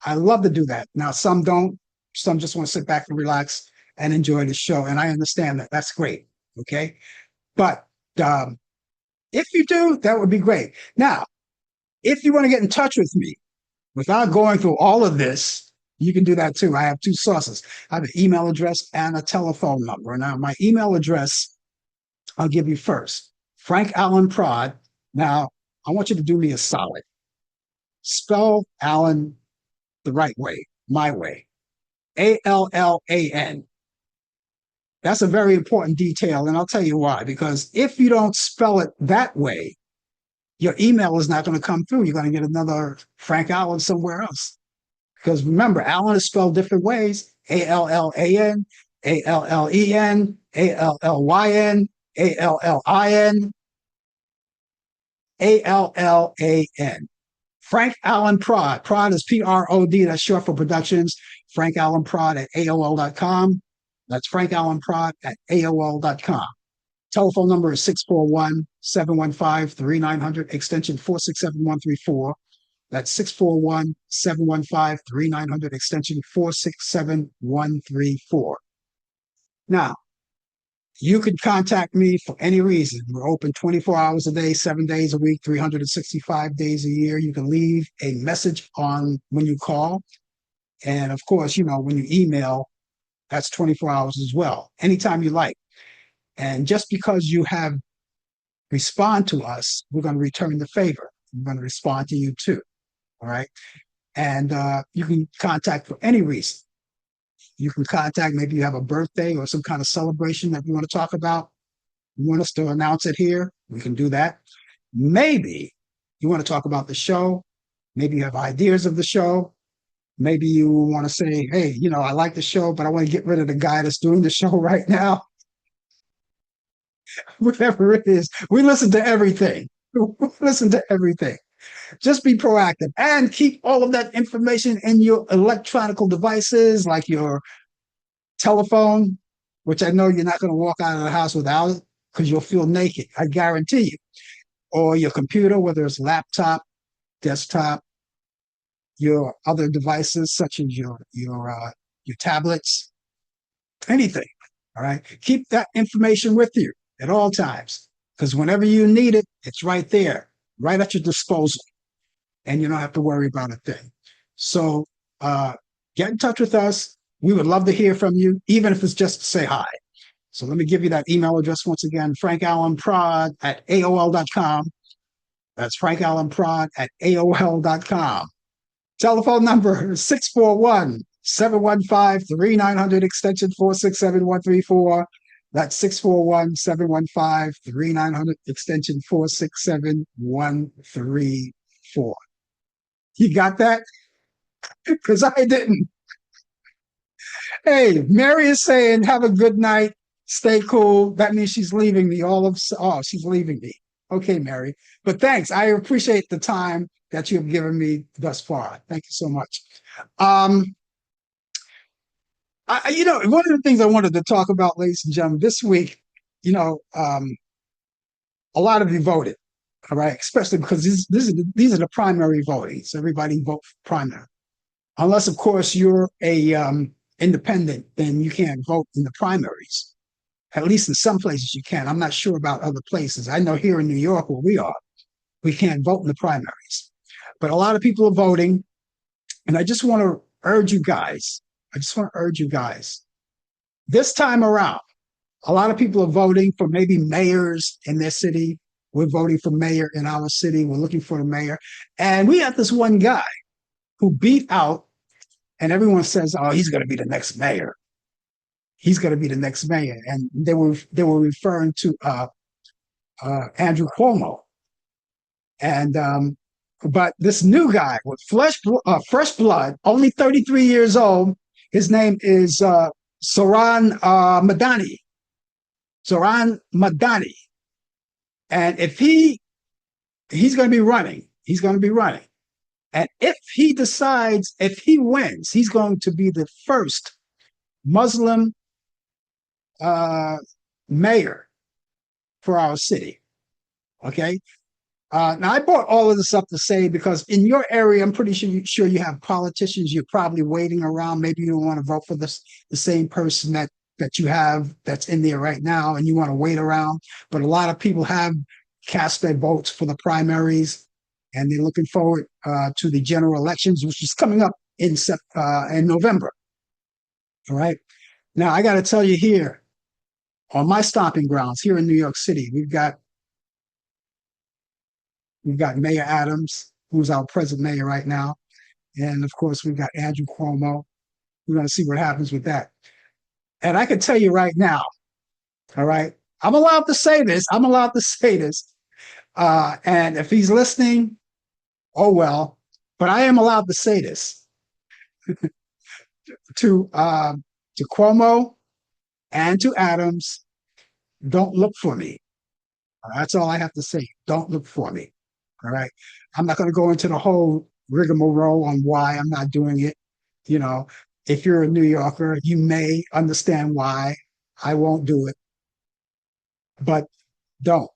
I love to do that. Now, some don't. Some just want to sit back and relax and enjoy the show. And I understand that. That's great. Okay. But if you do, that would be great. Now, if you want to get in touch with me without going through all of this, you can do that too. I have two sources. I have an email address and a telephone number. Now, my email address, I'll give you first. Frank Allan Prod. Now, I want you to do me a solid. Spell Allan the right way, my way. Allan. That's a very important detail, and I'll tell you why. Because if you don't spell it that way, your email is not going to come through. You're going to get another Frank Allan somewhere else. Because remember, Allan is spelled different ways. Allan, Allen, Allyn, Allin, Allan. Frank Allan Prod. Prod is Prod. That's short for Productions. Frank Allan Prod at AOL.com. That's Frank Allan Prod at AOL.com. Telephone number is 641-715-3900, extension 467134. That's 641-715-3900, extension 467134. Now, you can contact me for any reason. We're open 24 hours a day, 7 days a week, 365 days a year. You can leave a message on when you call. And of course, when you email, that's 24 hours as well, anytime you like. And just because you have respond to us, we're going to return the favor. We're going to respond to you too. All right. And you can contact for any reason. You can contact, maybe you have a birthday or some kind of celebration that you want to talk about. You want us to announce it here, we can do that. Maybe you want to talk about the show. Maybe you have ideas of the show. Maybe you want to say, hey, I like the show, but I want to get rid of the guy that's doing the show right now. Whatever it is, we listen to everything. Listen to everything. Just be proactive and keep all of that information in your electronic devices, like your telephone, which I know you're not going to walk out of the house without it because you'll feel naked. I guarantee you. Or your computer, whether it's laptop, desktop, your other devices such as your tablets, anything. All right. Keep that information with you at all times, because whenever you need it, it's right there, right at your disposal, and you don't have to worry about a thing. So get in touch with us. We would love to hear from you, even if it's just to say hi. So let me give you that email address once again, frankallanprod at AOL.com. That's frankallanprod at AOL.com. Telephone number 641-715-3900, extension 467134. That's 641-715-3900, extension 467-134. You got that? Because I didn't. Hey, Mary is saying, have a good night. Stay cool. That means she's leaving me. She's leaving me. Okay, Mary. But thanks. I appreciate the time that you have given me thus far. Thank you so much. One of the things I wanted to talk about, ladies and gentlemen, this week, a lot of you voted, all right, especially because these are the primary voting. So everybody vote for primary. unless of course you're a independent, then you can't vote in the primaries. At least in some places you can. I'm not sure about other places. I know here in New York where we are, we can't vote in the primaries. But a lot of people are voting, and I just want to urge you guys. I just want to urge you guys. This time around, a lot of people are voting for maybe mayors in their city. We're voting for mayor in our city. We're looking for a mayor. And we have this one guy who beat out, and everyone says, oh, he's going to be the next mayor. He's going to be the next mayor. And they were referring to Andrew Cuomo. And but this new guy with fresh blood, only 33 years old, his name is Zohran Madani. Zohran Madani. And if he's going to be running, he's going to be running. And if he decides, if he wins, he's going to be the first Muslim mayor for our city. Okay. Now, I brought all of this up to say because in your area, I'm pretty sure you have politicians you're probably waiting around. Maybe you don't want to vote for the same person that you have that's in there right now, and you want to wait around. But a lot of people have cast their votes for the primaries, and they're looking forward to the general elections, which is coming up in November. All right. Now, I got to tell you here, on my stomping grounds here in New York City, we've got Mayor Adams, who's our present mayor right now. And of course, we've got Andrew Cuomo. We're going to see what happens with that. And I can tell you right now, all right, I'm allowed to say this. I'm allowed to say this. And if he's listening, oh well, but I am allowed to say this to Cuomo and to Adams. Don't look for me. That's all I have to say. Don't look for me. All right. I'm not going to go into the whole rigmarole on why I'm not doing it. You know, if you're a New Yorker, you may understand why I won't do it, but don't.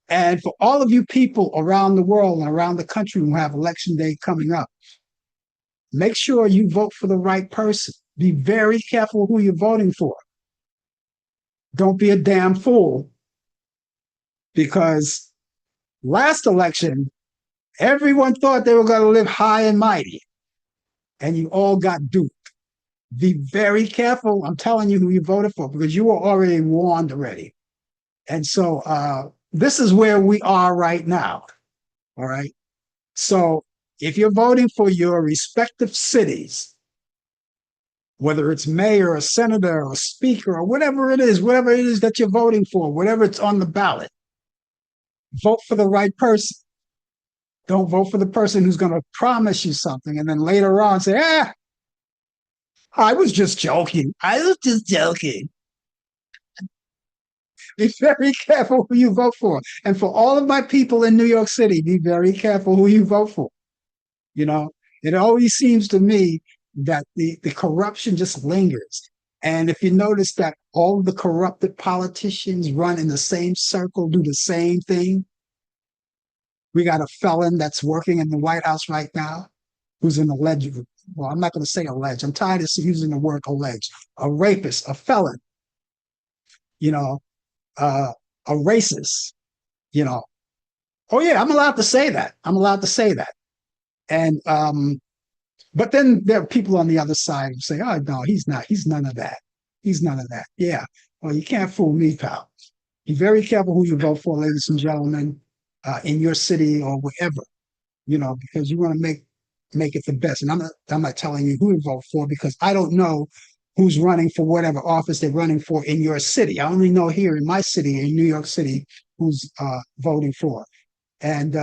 And for all of you people around the world and around the country who have election day coming up, make sure you vote for the right person. Be very careful who you're voting for. Don't be a damn fool, because last election, everyone thought they were going to live high and mighty, and you all got duped. Be very careful. I'm telling you who you voted for, because you were already warned already. And so this is where we are right now. All right. So if you're voting for your respective cities, whether it's mayor or senator or speaker or whatever it is that you're voting for, whatever it's on the ballot, vote for the right person. Don't vote for the person who's going to promise you something and then later on say, I was just joking. I was just joking. Be very careful who you vote for. And for all of my people in New York City, be very careful who you vote for. You know, it always seems to me that the corruption just lingers. And if you notice that all the corrupted politicians run in the same circle, do the same thing. We got a felon that's working in the White House right now, who's an alleged, well, I'm not going to say alleged. I'm tired of using the word alleged. A rapist, a felon, you know, a racist, you know. Oh yeah, I'm allowed to say that. I'm allowed to say that. And but then there are people on the other side who say, oh no, he's not. He's none of that. He's none of that. Yeah. Well, you can't fool me, pal. Be very careful who you vote for, ladies and gentlemen, in your city or wherever, you know, because you want to make it the best. And I'm not telling you who to vote for, because I don't know who's running for whatever office they're running for in your city. I only know here in my city, in New York City, who's voting for. And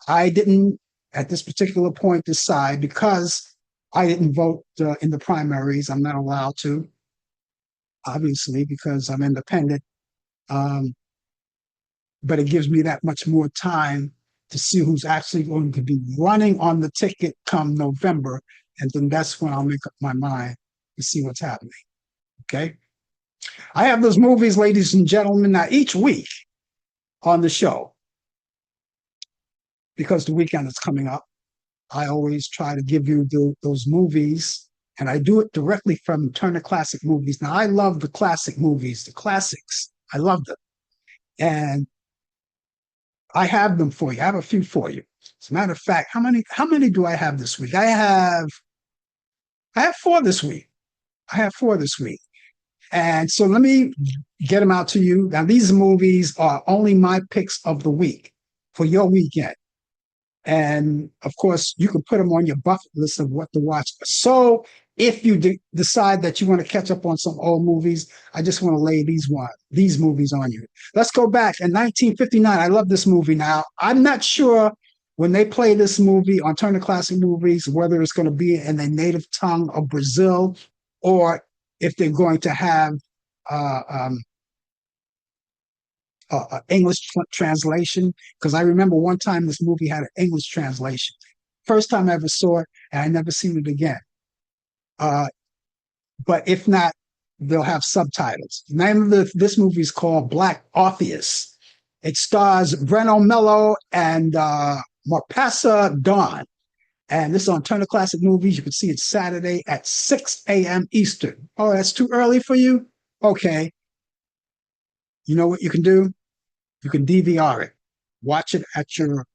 I didn't, at this particular point, decide, because I didn't vote in the primaries. I'm not allowed to, obviously, because I'm independent. But it gives me that much more time to see who's actually going to be running on the ticket come November. And then that's when I'll make up my mind to see what's happening. Okay. I have those movies, ladies and gentlemen, now each week on the show, because the weekend is coming up. I always try to give you those movies, and I do it directly from Turner Classic Movies. Now, I love the classic movies, the classics. I love them. And I have them for you. I have a few for you. As a matter of fact, how many do I have this week? I have four this week. I have four this week. And so let me get them out to you. Now, these movies are only my picks of the week for your weekend. And of course, you can put them on your bucket list of what to watch. So if you decide that you want to catch up on some old movies, I just want to lay these movies on you. Let's go back in 1959. I love this movie. Now, I'm not sure when they play this movie on Turner Classic Movies whether it's going to be in the native tongue of Brazil or if they're going to have uh, um, English translation, because I remember one time this movie had an English translation. First time I ever saw it, and I never seen it again. Uh, but if not, they'll have subtitles. The name of this movie is called Black Orpheus. It stars Breno Mello and Marpessa Dawn. And this is on Turner Classic Movies. You can see it Saturday at 6 a.m. Eastern. Oh, that's too early for you? Okay. You know what you can do? You can DVR it. Watch it at your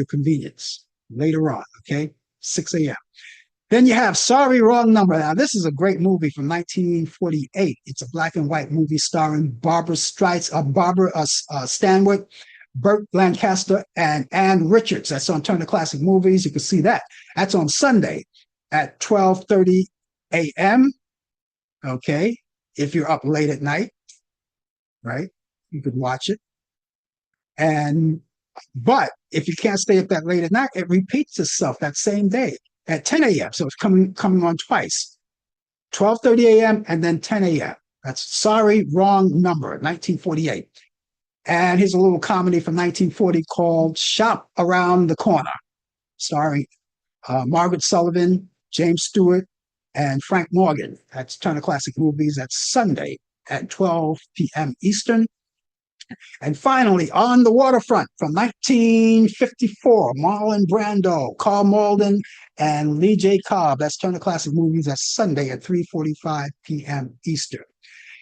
convenience later on, okay? 6 a.m. Then you have Sorry, Wrong Number. Now, this is a great movie from 1948. It's a black and white movie starring Barbara Stanwyck, Burt Lancaster, and Ann Richards. That's on Turner Classic Movies. You can see that. That's on Sunday at 12:30 a.m., okay? If you're up late at night, right? You could watch it. But if you can't stay up that late at night, it repeats itself that same day at 10 a.m. So it's coming on twice, 12:30 a.m. and then 10 a.m. That's Sorry, Wrong Number, 1948. And here's a little comedy from 1940 called Shop Around the Corner, starring Margaret Sullivan, James Stewart, and Frank Morgan. That's Turner Classic Movies. That's Sunday at 12 p.m. Eastern. And finally, On the Waterfront from 1954, Marlon Brando, Carl Malden, and Lee J. Cobb. That's Turner Classic Movies. That's Sunday at 3:45 p.m. Eastern.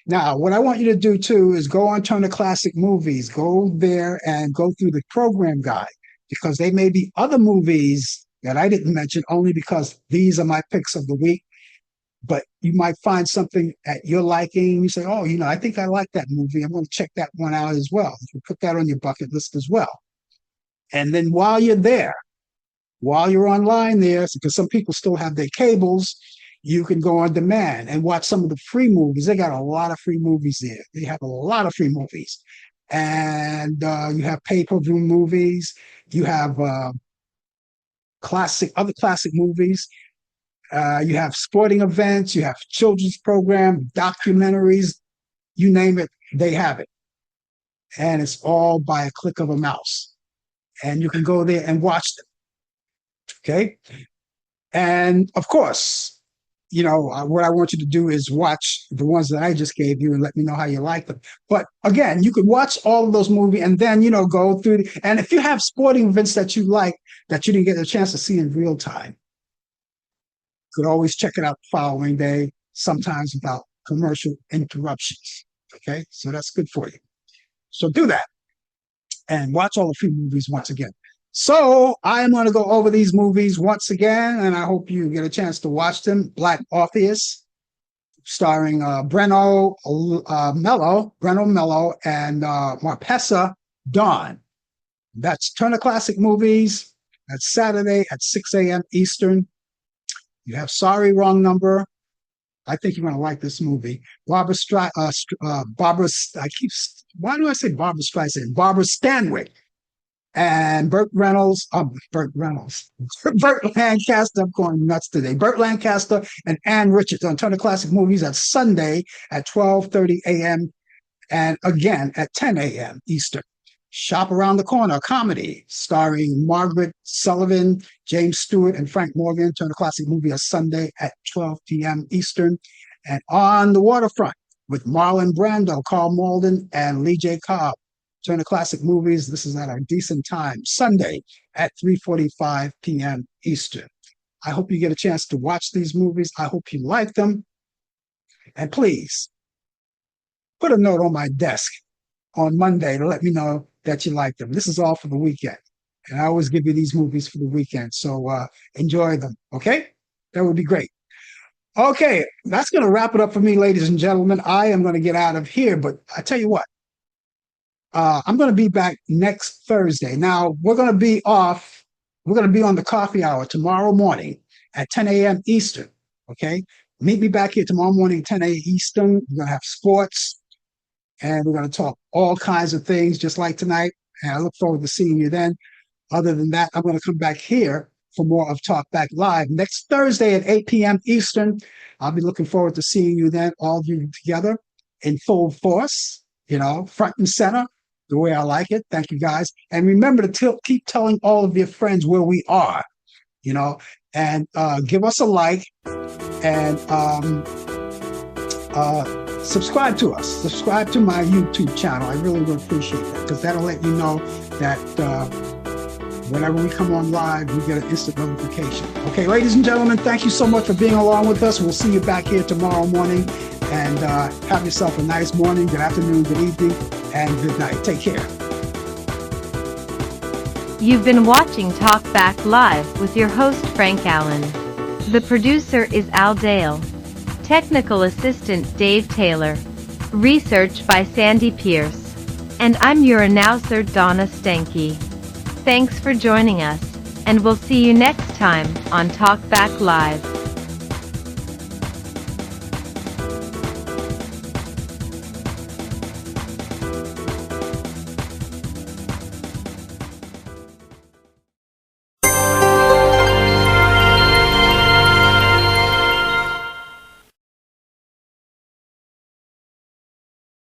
Now, what I want you to do too is go on Turner Classic Movies, go there and go through the program guide, because there may be other movies that I didn't mention only because these are my picks of the week. But you might find something at your liking. You say, oh, I think I like that movie. I'm going to check that one out as well. You put that on your bucket list as well. And then while you're there, while you're online there, because some people still have their cables, you can go on demand and watch some of the free movies. They got a lot of free movies there. They have a lot of free movies. And you have pay-per-view movies. You have other classic movies. You have sporting events, you have children's program, documentaries, you name it, they have it. And it's all by a click of a mouse. And you can go there and watch them. Okay? And of course, what I want you to do is watch the ones that I just gave you and let me know how you like them. But again, you could watch all of those movies and then, go through. And if you have sporting events that you like that you didn't get a chance to see in real time, could always check it out the following day, sometimes without commercial interruptions. Okay, so that's good for you. So do that and watch all the free movies once again. So I am going to go over these movies once again, and I hope you get a chance to watch them. Black Orpheus, starring Breno Mello, and Marpessa Dawn. That's Turner Classic Movies. That's Saturday at 6 a.m. Eastern. You have Sorry, Wrong Number. I think you're going to like this movie. Why do I say Barbara Streisand? Barbara Stanwyck and Burt Lancaster. I'm going nuts today. Burt Lancaster and Ann Richards on Turner Classic Movies at Sunday at 12:30 a.m. and again at 10 a.m. Eastern. Shop Around the Corner, a comedy starring Margaret Sullivan, James Stewart, and Frank Morgan. Turner Classic Movie on Sunday at 12 p.m. Eastern. And On the Waterfront with Marlon Brando, Carl Malden, and Lee J. Cobb. Turner Classic Movies. This is at a decent time, Sunday at 3:45 p.m. Eastern. I hope you get a chance to watch these movies. I hope you like them. And please put a note on my desk on Monday to let me know that you like them. This is all for the weekend. And I always give you these movies for the weekend. So enjoy them. Okay? That would be great. Okay, that's going to wrap it up for me, ladies and gentlemen. I am going to get out of here, but I tell you what, I'm going to be back next Thursday. Now, we're going to be off. We're going to be on the coffee hour tomorrow morning at 10 a.m. Eastern. Okay? Meet me back here tomorrow morning at 10 a.m. Eastern. We're going to have sports, and we're going to talk all kinds of things just like tonight. And I look forward to seeing you then. Other than that, I'm going to come back here for more of Talk Back Live next Thursday at 8 p.m. Eastern. I'll be looking forward to seeing you then, all of you together in full force, front and center, the way I like it. Thank you, guys. And remember to keep telling all of your friends where we are, and give us a like and subscribe to us. Subscribe to my YouTube channel. I really would appreciate that because that'll let you know that whenever we come on live, we get an instant notification. Okay, ladies and gentlemen, thank you so much for being along with us. We'll see you back here tomorrow morning. And have yourself a nice morning, good afternoon, good evening, and good night. Take care. You've been watching Talk Back Live with your host, Frank Allan. The producer is Al Dale. Technical assistant, Dave Taylor. Research by Sandy Pierce. And I'm your announcer, Donna Stenke. Thanks for joining us, and we'll see you next time on Talk Back Live.